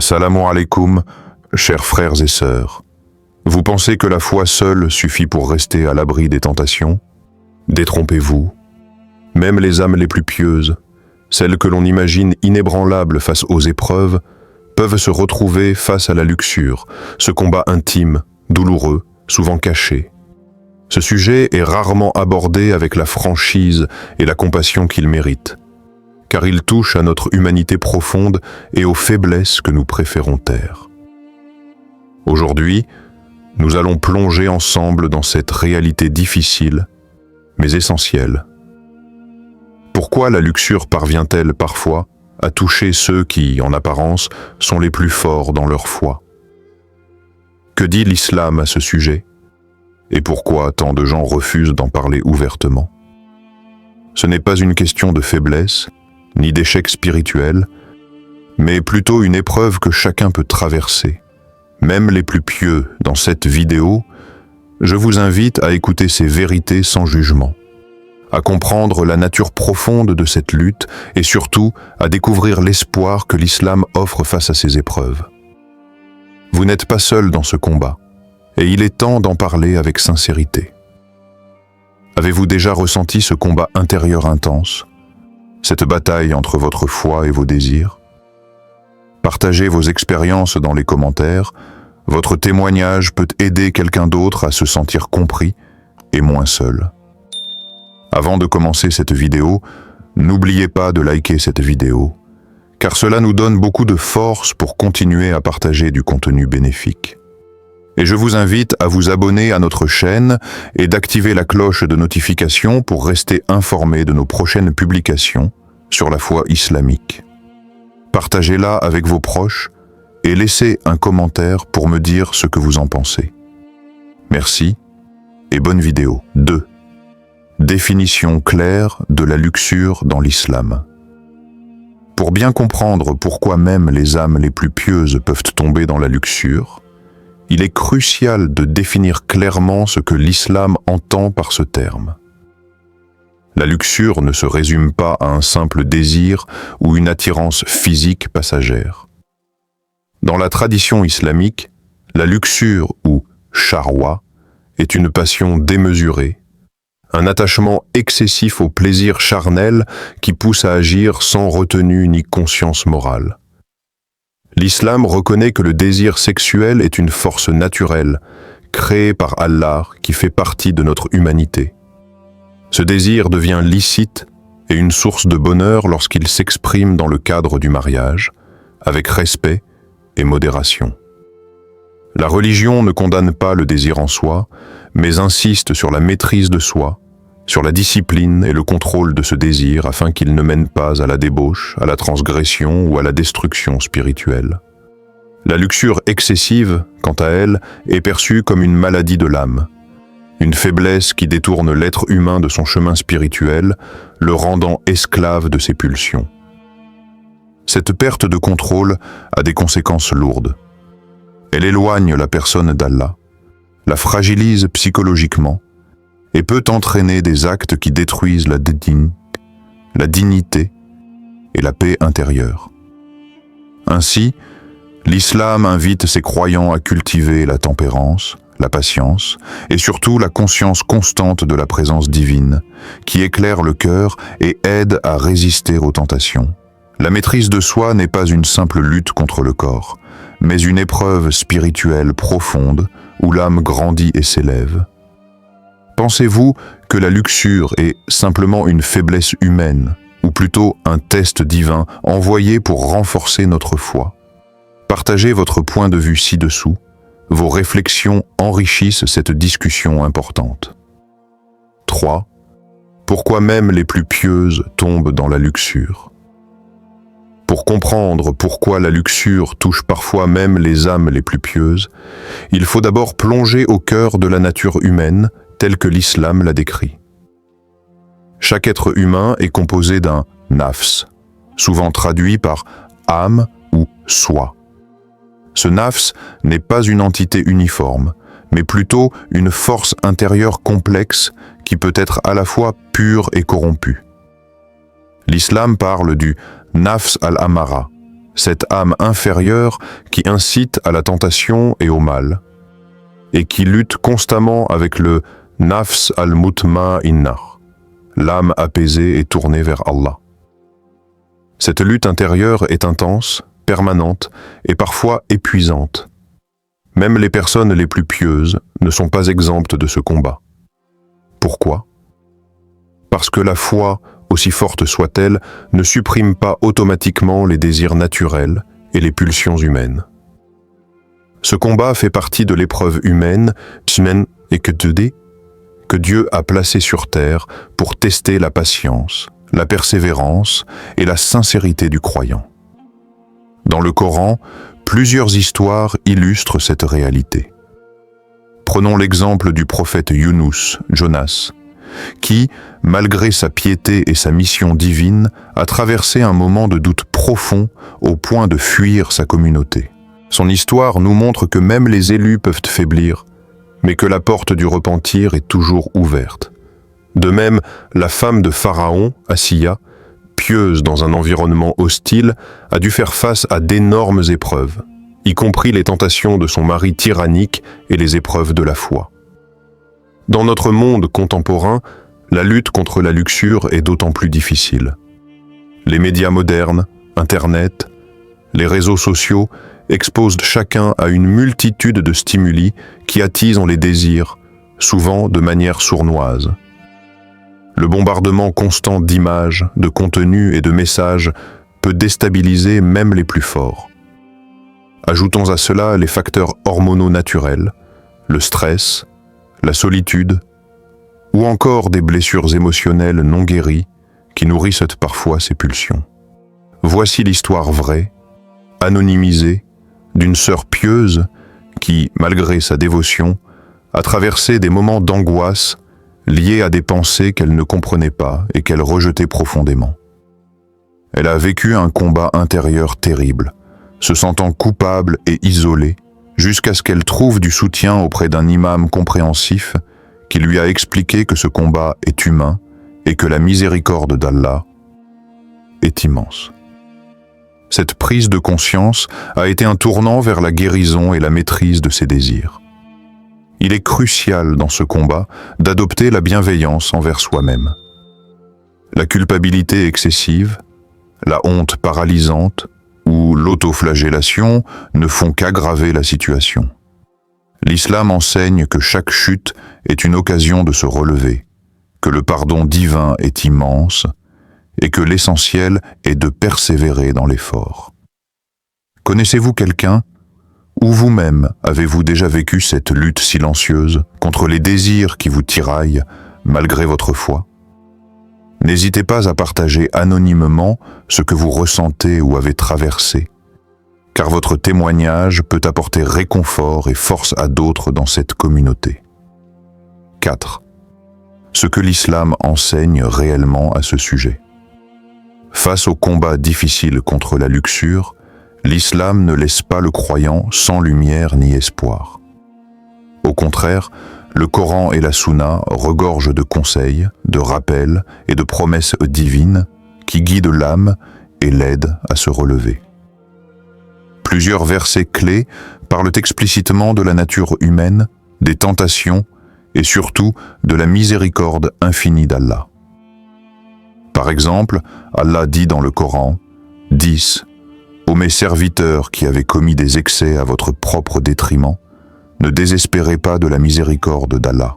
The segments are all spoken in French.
Assalamu alaikum, chers frères et sœurs. Vous pensez que la foi seule suffit pour rester à l'abri des tentations? Détrompez-vous. Même les âmes les plus pieuses, celles que l'on imagine inébranlables face aux épreuves, peuvent se retrouver face à la luxure, ce combat intime, douloureux, souvent caché. Ce sujet est rarement abordé avec la franchise et la compassion qu'il mérite, car il touche à notre humanité profonde et aux faiblesses que nous préférons taire. Aujourd'hui, nous allons plonger ensemble dans cette réalité difficile, mais essentielle. Pourquoi la luxure parvient-elle parfois à toucher ceux qui, en apparence, sont les plus forts dans leur foi? Que dit l'islam à ce sujet? Et pourquoi tant de gens refusent d'en parler ouvertement? Ce n'est pas une question de faiblesse, ni d'échec spirituel, mais plutôt une épreuve que chacun peut traverser. Même les plus pieux dans cette vidéo, je vous invite à écouter ces vérités sans jugement, à comprendre la nature profonde de cette lutte et surtout à découvrir l'espoir que l'islam offre face à ces épreuves. Vous n'êtes pas seul dans ce combat, et il est temps d'en parler avec sincérité. Avez-vous déjà ressenti ce combat intérieur intense, cette bataille entre votre foi et vos désirs? Partagez vos expériences dans les commentaires. Votre témoignage peut aider quelqu'un d'autre à se sentir compris et moins seul. Avant de commencer cette vidéo, n'oubliez pas de liker cette vidéo, car cela nous donne beaucoup de force pour continuer à partager du contenu bénéfique. Et je vous invite à vous abonner à notre chaîne et d'activer la cloche de notification pour rester informé de nos prochaines publications sur la foi islamique. Partagez-la avec vos proches et laissez un commentaire pour me dire ce que vous en pensez. Merci et bonne vidéo. 2. Définition claire de la luxure dans l'islam. Pour bien comprendre pourquoi même les âmes les plus pieuses peuvent tomber dans la luxure, il est crucial de définir clairement ce que l'islam entend par ce terme. La luxure ne se résume pas à un simple désir ou une attirance physique passagère. Dans la tradition islamique, la luxure ou shahwa est une passion démesurée, un attachement excessif au plaisir charnel qui pousse à agir sans retenue ni conscience morale. L'islam reconnaît que le désir sexuel est une force naturelle, créée par Allah qui fait partie de notre humanité. Ce désir devient licite et une source de bonheur lorsqu'il s'exprime dans le cadre du mariage, avec respect et modération. La religion ne condamne pas le désir en soi, mais insiste sur la maîtrise de soi, sur la discipline et le contrôle de ce désir afin qu'il ne mène pas à la débauche, à la transgression ou à la destruction spirituelle. La luxure excessive, quant à elle, est perçue comme une maladie de l'âme, une faiblesse qui détourne l'être humain de son chemin spirituel, le rendant esclave de ses pulsions. Cette perte de contrôle a des conséquences lourdes. Elle éloigne la personne d'Allah, la fragilise psychologiquement et peut entraîner des actes qui détruisent la dignité et la paix intérieure. Ainsi, l'islam invite ses croyants à cultiver la tempérance, la patience et surtout la conscience constante de la présence divine qui éclaire le cœur et aide à résister aux tentations. La maîtrise de soi n'est pas une simple lutte contre le corps, mais une épreuve spirituelle profonde où l'âme grandit et s'élève. Pensez-vous que la luxure est simplement une faiblesse humaine, ou plutôt un test divin envoyé pour renforcer notre foi? Partagez votre point de vue ci-dessous. Vos réflexions enrichissent cette discussion importante. 3. Pourquoi même les plus pieuses tombent dans la luxure? Pour comprendre pourquoi la luxure touche parfois même les âmes les plus pieuses, il faut d'abord plonger au cœur de la nature humaine telle que l'islam la décrit. Chaque être humain est composé d'un nafs, souvent traduit par âme ou soi. Ce nafs n'est pas une entité uniforme, mais plutôt une force intérieure complexe qui peut être à la fois pure et corrompue. L'islam parle du nafs al-amara, cette âme inférieure qui incite à la tentation et au mal, et qui lutte constamment avec le nafs al-mutma'inna, l'âme apaisée et tournée vers Allah. Cette lutte intérieure est intense, permanente et parfois épuisante. Même les personnes les plus pieuses ne sont pas exemptes de ce combat. Pourquoi? Parce que la foi, aussi forte soit-elle, ne supprime pas automatiquement les désirs naturels et les pulsions humaines. Ce combat fait partie de l'épreuve humaine, et que Dieu a placée sur terre pour tester la patience, la persévérance et la sincérité du croyant. Dans le Coran, plusieurs histoires illustrent cette réalité. Prenons l'exemple du prophète Yunus, Jonas, qui, malgré sa piété et sa mission divine, a traversé un moment de doute profond au point de fuir sa communauté. Son histoire nous montre que même les élus peuvent faiblir, mais que la porte du repentir est toujours ouverte. De même, la femme de Pharaon, Asiya, pieuse dans un environnement hostile, a dû faire face à d'énormes épreuves, y compris les tentations de son mari tyrannique et les épreuves de la foi. Dans notre monde contemporain, la lutte contre la luxure est d'autant plus difficile. Les médias modernes, Internet, les réseaux sociaux exposent chacun à une multitude de stimuli qui attisent les désirs, souvent de manière sournoise. Le bombardement constant d'images, de contenus et de messages peut déstabiliser même les plus forts. Ajoutons à cela les facteurs hormonaux naturels, le stress, la solitude, ou encore des blessures émotionnelles non guéries qui nourrissent parfois ces pulsions. Voici l'histoire vraie, anonymisée, d'une sœur pieuse qui, malgré sa dévotion, a traversé des moments d'angoisse liés à des pensées qu'elle ne comprenait pas et qu'elle rejetait profondément. Elle a vécu un combat intérieur terrible, se sentant coupable et isolée, jusqu'à ce qu'elle trouve du soutien auprès d'un imam compréhensif qui lui a expliqué que ce combat est humain et que la miséricorde d'Allah est immense. Cette prise de conscience a été un tournant vers la guérison et la maîtrise de ses désirs. Il est crucial dans ce combat d'adopter la bienveillance envers soi-même. La culpabilité excessive, la honte paralysante ou l'autoflagellation ne font qu'aggraver la situation. L'islam enseigne que chaque chute est une occasion de se relever, que le pardon divin est immense et que l'essentiel est de persévérer dans l'effort. Connaissez-vous quelqu'un ou vous-même avez-vous déjà vécu cette lutte silencieuse contre les désirs qui vous tiraillent malgré votre foi? N'hésitez pas à partager anonymement ce que vous ressentez ou avez traversé, car votre témoignage peut apporter réconfort et force à d'autres dans cette communauté. 4. Ce que l'islam enseigne réellement à ce sujet. Face au combat difficile contre la luxure, l'islam ne laisse pas le croyant sans lumière ni espoir. Au contraire, le Coran et la Sunna regorgent de conseils, de rappels et de promesses divines qui guident l'âme et l'aident à se relever. Plusieurs versets clés parlent explicitement de la nature humaine, des tentations et surtout de la miséricorde infinie d'Allah. Par exemple, Allah dit dans le Coran, « 10. Ô mes serviteurs qui avez commis des excès à votre propre détriment, ne désespérez pas de la miséricorde d'Allah.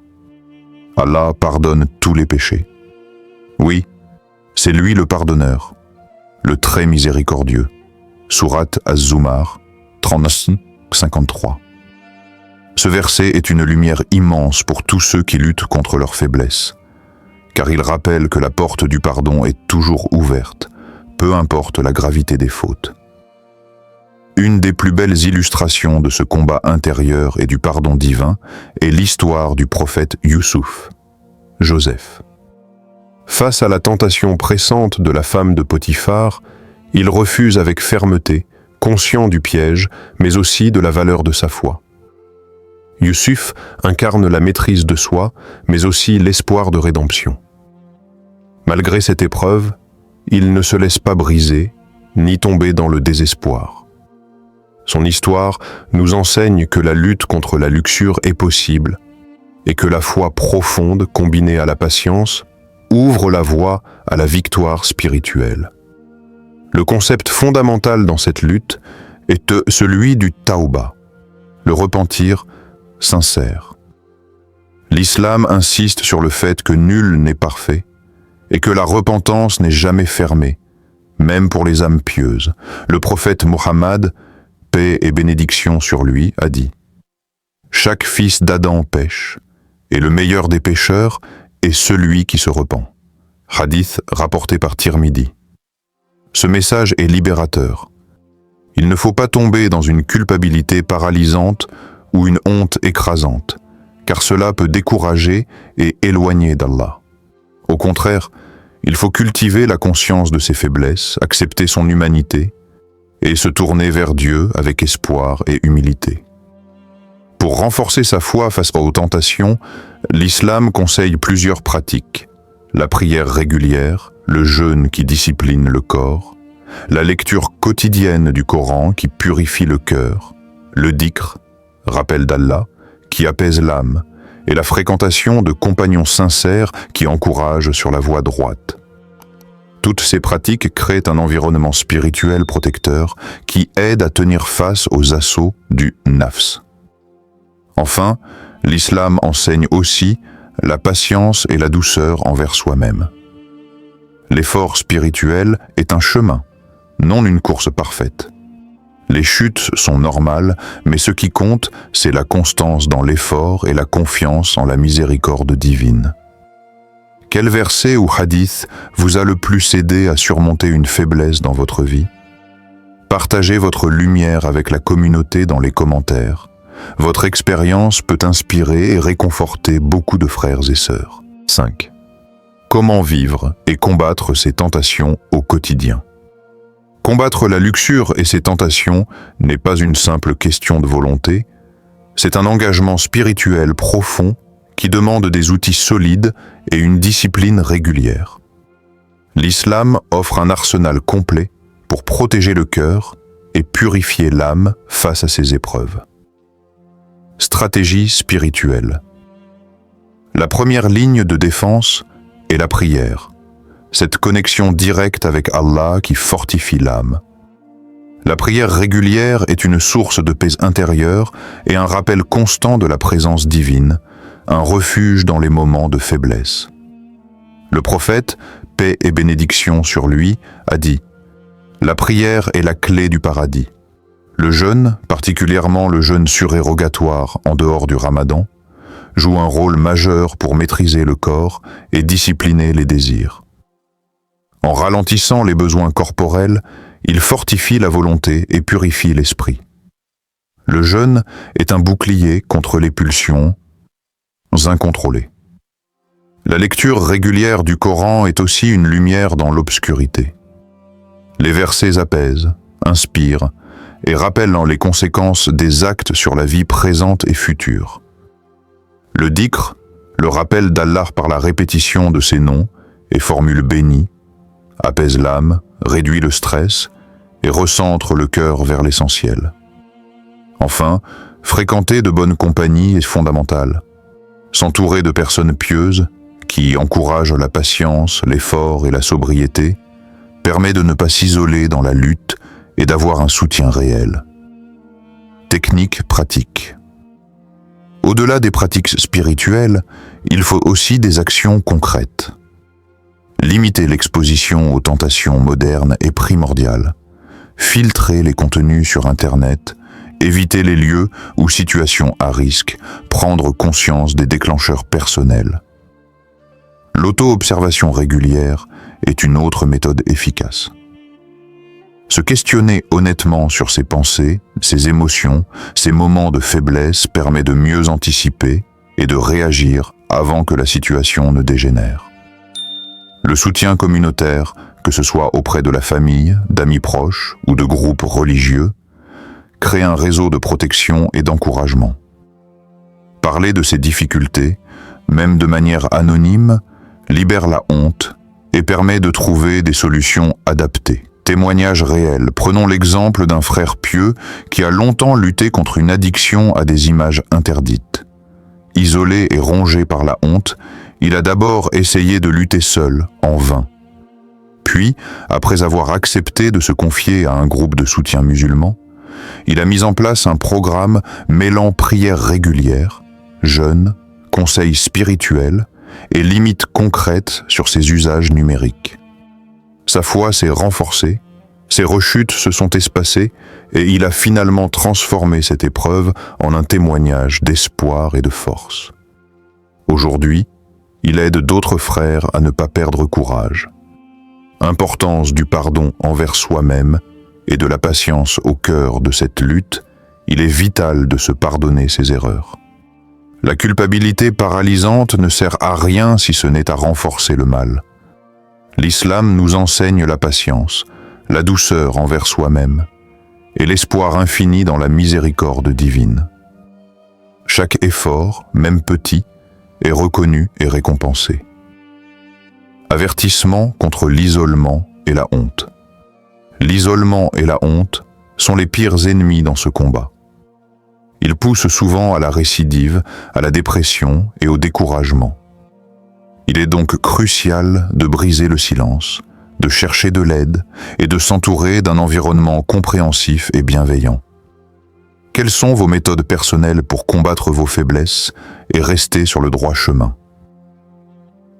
Allah pardonne tous les péchés. Oui, c'est lui le pardonneur, le très miséricordieux. » Sourate Az-Zumar, 39-53. Ce verset est une lumière immense pour tous ceux qui luttent contre leurs faiblesses, car il rappelle que la porte du pardon est toujours ouverte, peu importe la gravité des fautes. Une des plus belles illustrations de ce combat intérieur et du pardon divin est l'histoire du prophète Youssouf, Joseph. Face à la tentation pressante de la femme de Potiphar, il refuse avec fermeté, conscient du piège, mais aussi de la valeur de sa foi. Youssouf incarne la maîtrise de soi, mais aussi l'espoir de rédemption. Malgré cette épreuve, il ne se laisse pas briser, ni tomber dans le désespoir. Son histoire nous enseigne que la lutte contre la luxure est possible et que la foi profonde combinée à la patience ouvre la voie à la victoire spirituelle. Le concept fondamental dans cette lutte est celui du tawba, le repentir sincère. L'islam insiste sur le fait que nul n'est parfait et que la repentance n'est jamais fermée, même pour les âmes pieuses. Le prophète Mohammed, paix et bénédiction sur lui, a dit « Chaque fils d'Adam pêche, et le meilleur des pécheurs est celui qui se repent. » Hadith rapporté par Tirmidhi. Ce message est libérateur. Il ne faut pas tomber dans une culpabilité paralysante ou une honte écrasante, car cela peut décourager et éloigner d'Allah. Au contraire, il faut cultiver la conscience de ses faiblesses, accepter son humanité et se tourner vers Dieu avec espoir et humilité. Pour renforcer sa foi face aux tentations, l'islam conseille plusieurs pratiques. La prière régulière, le jeûne qui discipline le corps, la lecture quotidienne du Coran qui purifie le cœur, le dhikr, rappel d'Allah, qui apaise l'âme, et la fréquentation de compagnons sincères qui encouragent sur la voie droite. Toutes ces pratiques créent un environnement spirituel protecteur qui aide à tenir face aux assauts du nafs. Enfin, l'islam enseigne aussi la patience et la douceur envers soi-même. L'effort spirituel est un chemin, non une course parfaite. Les chutes sont normales, mais ce qui compte, c'est la constance dans l'effort et la confiance en la miséricorde divine. Quel verset ou hadith vous a le plus aidé à surmonter une faiblesse dans votre vie? Partagez votre lumière avec la communauté dans les commentaires. Votre expérience peut inspirer et réconforter beaucoup de frères et sœurs. 5. Comment vivre et combattre ces tentations au quotidien? Combattre la luxure et ses tentations n'est pas une simple question de volonté, c'est un engagement spirituel profond qui demande des outils solides et une discipline régulière. L'islam offre un arsenal complet pour protéger le cœur et purifier l'âme face à ces épreuves. Stratégie spirituelle. La première ligne de défense est la prière, cette connexion directe avec Allah qui fortifie l'âme. La prière régulière est une source de paix intérieure et un rappel constant de la présence divine, un refuge dans les moments de faiblesse. Le prophète, paix et bénédiction sur lui, a dit « La prière est la clé du paradis. Le jeûne, particulièrement le jeûne surérogatoire en dehors du Ramadan, joue un rôle majeur pour maîtriser le corps et discipliner les désirs. En ralentissant les besoins corporels, il fortifie la volonté et purifie l'esprit. Le jeûne est un bouclier contre les pulsions incontrôlées. La lecture régulière du Coran est aussi une lumière dans l'obscurité. Les versets apaisent, inspirent et rappellent les conséquences des actes sur la vie présente et future. Le dhikr, le rappel d'Allah par la répétition de ses noms et formules bénies, apaise l'âme, réduit le stress et recentre le cœur vers l'essentiel. Enfin, fréquenter de bonnes compagnies est fondamental. S'entourer de personnes pieuses qui encouragent la patience, l'effort et la sobriété permet de ne pas s'isoler dans la lutte et d'avoir un soutien réel. Technique pratique. Au-delà des pratiques spirituelles, il faut aussi des actions concrètes. Limiter l'exposition aux tentations modernes est primordial. Filtrer les contenus sur Internet, éviter les lieux ou situations à risque, prendre conscience des déclencheurs personnels. L'auto-observation régulière est une autre méthode efficace. Se questionner honnêtement sur ses pensées, ses émotions, ses moments de faiblesse permet de mieux anticiper et de réagir avant que la situation ne dégénère. Le soutien communautaire, que ce soit auprès de la famille, d'amis proches ou de groupes religieux, crée un réseau de protection et d'encouragement. Parler de ses difficultés, même de manière anonyme, libère la honte et permet de trouver des solutions adaptées. Témoignage réel. Prenons l'exemple d'un frère pieux qui a longtemps lutté contre une addiction à des images interdites. Isolé et rongé par la honte, il a d'abord essayé de lutter seul, en vain. Puis, après avoir accepté de se confier à un groupe de soutien musulman, il a mis en place un programme mêlant prières régulières, jeûne, conseils spirituels et limites concrètes sur ses usages numériques. Sa foi s'est renforcée, ses rechutes se sont espacées et il a finalement transformé cette épreuve en un témoignage d'espoir et de force. Aujourd'hui, il aide d'autres frères à ne pas perdre courage. Importance du pardon envers soi-même et de la patience au cœur de cette lutte, il est vital de se pardonner ses erreurs. La culpabilité paralysante ne sert à rien si ce n'est à renforcer le mal. L'islam nous enseigne la patience, la douceur envers soi-même et l'espoir infini dans la miséricorde divine. Chaque effort, même petit, est reconnu et récompensé. Avertissement contre l'isolement et la honte. L'isolement et la honte sont les pires ennemis dans ce combat. Ils poussent souvent à la récidive, à la dépression et au découragement. Il est donc crucial de briser le silence, de chercher de l'aide et de s'entourer d'un environnement compréhensif et bienveillant. Quelles sont vos méthodes personnelles pour combattre vos faiblesses et rester sur le droit chemin?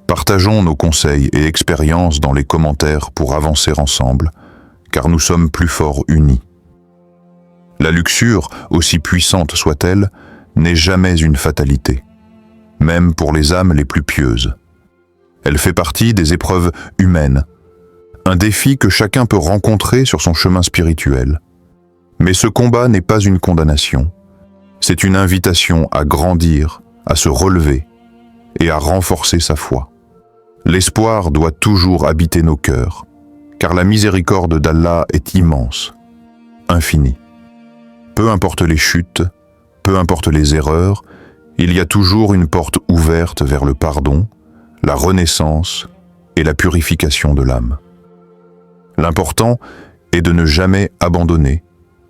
Partageons nos conseils et expériences dans les commentaires pour avancer ensemble, car nous sommes plus forts unis. La luxure, aussi puissante soit-elle, n'est jamais une fatalité, même pour les âmes les plus pieuses. Elle fait partie des épreuves humaines, un défi que chacun peut rencontrer sur son chemin spirituel. Mais ce combat n'est pas une condamnation, c'est une invitation à grandir, à se relever et à renforcer sa foi. L'espoir doit toujours habiter nos cœurs, car la miséricorde d'Allah est immense, infinie. Peu importe les chutes, peu importe les erreurs, il y a toujours une porte ouverte vers le pardon, la renaissance et la purification de l'âme. L'important est de ne jamais abandonner,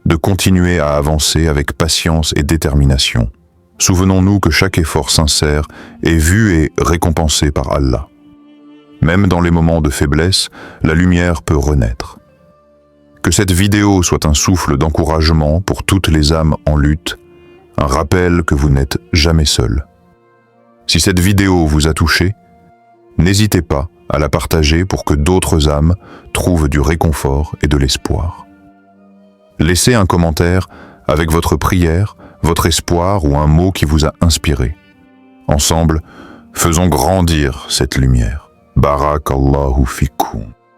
de continuer à avancer avec patience et détermination. Souvenons-nous que chaque effort sincère est vu et récompensé par Allah. Même dans les moments de faiblesse, la lumière peut renaître. Que cette vidéo soit un souffle d'encouragement pour toutes les âmes en lutte, un rappel que vous n'êtes jamais seul. Si cette vidéo vous a touché, n'hésitez pas à la partager pour que d'autres âmes trouvent du réconfort et de l'espoir. Laissez un commentaire avec votre prière, votre espoir ou un mot qui vous a inspiré. Ensemble, faisons grandir cette lumière. Barakallahu fikoum.